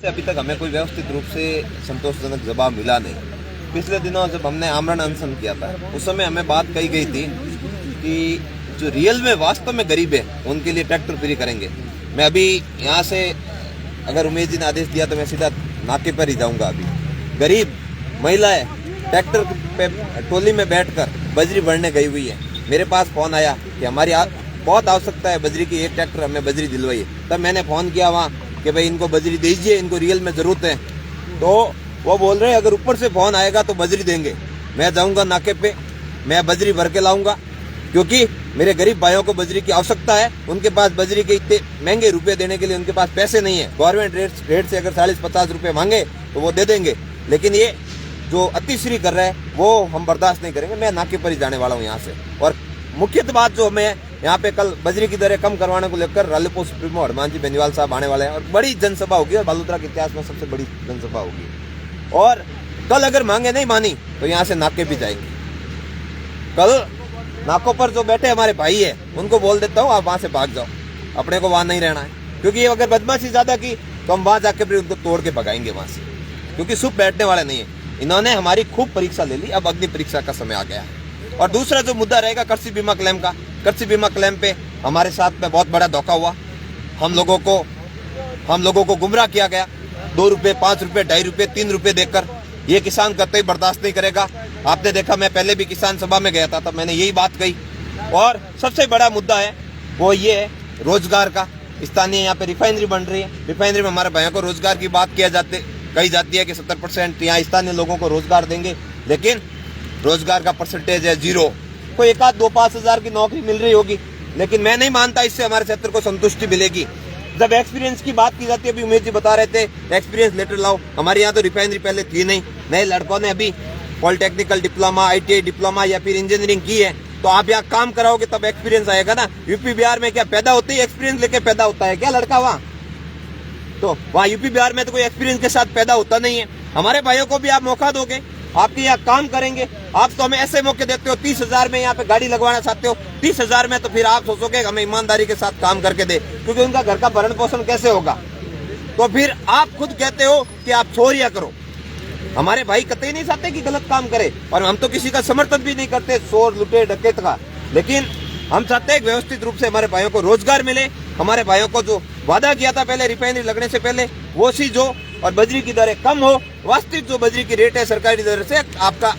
अभी तक हमें कोई व्यवस्थित रूप से संतोषजनक जवाब मिला नहीं। पिछले दिनों जब हमने आमरण अनशन किया था उस समय हमें बात कही गई थी कि जो रियल में वास्तव में गरीब है उनके लिए ट्रैक्टर फ्री करेंगे। मैं अभी यहाँ से अगर उमेश जी ने आदेश दिया तो मैं सीधा नाके पर ही जाऊँगा। अभी गरीब महिलाएं ट्रैक्टर पे टोली में बैठकर बजरी भरने गई हुई है। मेरे पास फोन आया कि हमारी बहुत आवश्यकता है बजरी की, एक ट्रैक्टर हमें बजरी दिलवाइए। तब मैंने फोन किया वहाँ कि भाई इनको बजरी दीजिए, इनको रियल में जरूरत है। तो वो बोल रहे हैं अगर ऊपर से फोन आएगा तो बजरी देंगे। मैं जाऊंगा नाके पे, मैं बजरी भर के लाऊंगा क्योंकि मेरे गरीब भाइयों को बजरी की आवश्यकता है। उनके पास बजरी के इतने महंगे रुपए देने के लिए उनके पास पैसे नहीं है। गवर्नमेंट रेट से अगर 40-50 रुपए मांगे तो वो दे देंगे, लेकिन ये जो अतिश्री कर रहे हैं वो हम बर्दाश्त नहीं करेंगे। मैं नाके पर ही जाने वाला हूँ यहाँ से। और मुख्य बात जो हमें यहाँ पे कल बजरी की दरें कम करवाने को लेकर रालोपा सुप्रीमो हनुमान जी बेनीवाल साहब आने वाले हैं और बड़ी जनसभा होगी और बालोतरा के इतिहास में सबसे बड़ी जनसभा होगी। और कल अगर मांगे नहीं मानी तो यहाँ से नाके भी जाएंगे। कल नाकों पर जो बैठे हमारे भाई है उनको बोल देता हूँ आप वहां से भाग जाओ, अपने को वहां नहीं रहना है। क्योंकि अगर बदमाशी ज्यादा की तो हम वहां जाके फिर उनको तोड़ के भगाएंगे वहां से, क्योंकि सुप बैठने वाले नहीं है। इन्होंने हमारी खूब परीक्षा ले ली, अब अग्नि परीक्षा का समय आ गया है। और दूसरा जो मुद्दा रहेगा कृषि बीमा क्लेम का, कृषि बीमा क्लेम पे हमारे साथ में बहुत बड़ा धोखा हुआ। हम लोगों को गुमराह किया गया 2 रुपए, 5 रुपए, 2.5 रुपए, 3 रुपए देकर। ये किसान कतई बर्दाश्त नहीं करेगा। आपने देखा मैं पहले भी किसान सभा में गया था तब मैंने यही बात कही। और सबसे बड़ा मुद्दा है वो ये है रोजगार का। स्थानीय यहाँ पे रिफाइनरी बन रही है, रिफाइनरी में हमारे भाइयों को रोजगार की बात कही जाती है कि 70% यहाँ स्थानीय लोगों को रोजगार देंगे, लेकिन रोजगार का परसेंटेज है 0। कोई 1-2-5 हजार की नौकरी मिल रही होगी, लेकिन मैं नहीं मानता इससे हमारे क्षेत्र को संतुष्टि मिलेगी। जब एक्सपीरियंस की बात की जाती है, अभी उमेश जी बता रहे थे एक्सपीरियंस लेटर लाओ। हमारे यहाँ तो रिफाइनरी पहले थी नहीं, नए लड़कों ने अभी पॉलिटेक्निकल डिप्लोमा, ITI डिप्लोमा या फिर इंजीनियरिंग की है। तो आप यहाँ काम कराओगे तब एक्सपीरियंस आएगा ना। यूपी बिहार में क्या पैदा होते ही एक्सपीरियंस लेके पैदा होता है क्या लड़का वहाँ? तो वहाँ यूपी बिहार में तो कोई एक्सपीरियंस के साथ पैदा होता नहीं है। हमारे भाइयों को भी आप मौका दोगे, आपके यहाँ काम करेंगे। आप तो हमें ऐसे मौके देते हो 30,000 में यहाँ पे गाड़ी लगवाना चाहते हो, 30,000 में तो फिर आप सोचोगे हमें ईमानदारी के साथ काम करके दे, क्योंकि उनका घर का भरण पोषण कैसे होगा। तो फिर आप खुद कहते हो कि आप चोरियां करो। हमारे भाई कतई नहीं चाहते कि गलत काम करे, और हम तो किसी का समर्थन भी नहीं करते चोर लुटे डकैत का, लेकिन हम चाहते हैं व्यवस्थित रूप से हमारे भाइयों को रोजगार मिले। हमारे भाइयों को जो वादा किया था पहले रिफाइनरी लगने से पहले वो चीज हो, और बजरी की दरें कम हो। वास्तविक जो बजरी की रेट है सरकारी दर से आपका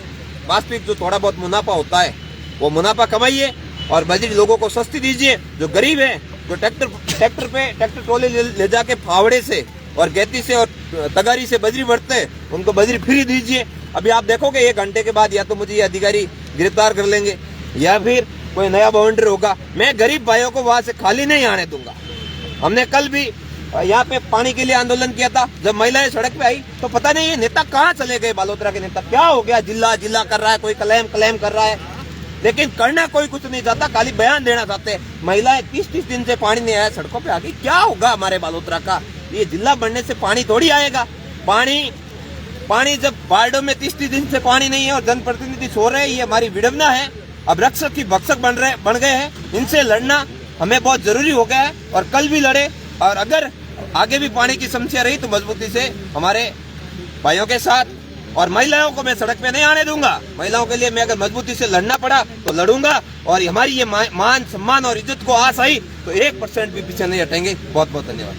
वास्तविक जो थोड़ा बहुत मुनाफा होता है वो मुनाफा कमाइए और बजरी लोगों को सस्ती दीजिए। जो गरीब है, जो ट्रैक्टर ट्रॉली ले जाके फावड़े से और गैती से और तगारी से बजरी भरते हैं, उनको बजरी फ्री दीजिए। अभी आप देखोगे 1 घंटे के बाद या तो मुझे ये अधिकारी गिरफ्तार कर लेंगे या फिर कोई नया बाउंड्री होगा। मैं गरीब भाइयों को वहां से खाली नहीं आने दूंगा। हमने कल भी यहाँ पे पानी के लिए आंदोलन किया था। जब महिलाएं सड़क पे आई तो पता नहीं ये नेता कहाँ चले गए, बालोतरा के नेता क्या हो गया, जिला कर रहा है, कोई क्लेम कर रहा है, लेकिन करना कोई कुछ नहीं चाहता, खाली बयान देना चाहते हैं। महिलाएं 30 दिन से पानी नहीं आया, सड़कों पे आ गई। क्या होगा हमारे बालोतरा का? ये जिला बनने से पानी थोड़ी आएगा। पानी जब वार्डों में 30 दिन से पानी नहीं है और जनप्रतिनिधि सो रहे हैं, ये हमारी विडंबना है। अब रक्षक की भक्षक बन गए हैं। इनसे लड़ना हमें बहुत जरूरी हो गया है और कल भी लड़े। और अगर आगे भी पानी की समस्या रही तो मजबूती से हमारे भाइयों के साथ, और महिलाओं को मैं सड़क पे नहीं आने दूंगा। महिलाओं के लिए मैं अगर मजबूती से लड़ना पड़ा तो लड़ूंगा, और हमारी ये मान सम्मान और इज्जत को आस आई तो 1% भी पीछे नहीं हटेंगे। बहुत बहुत धन्यवाद।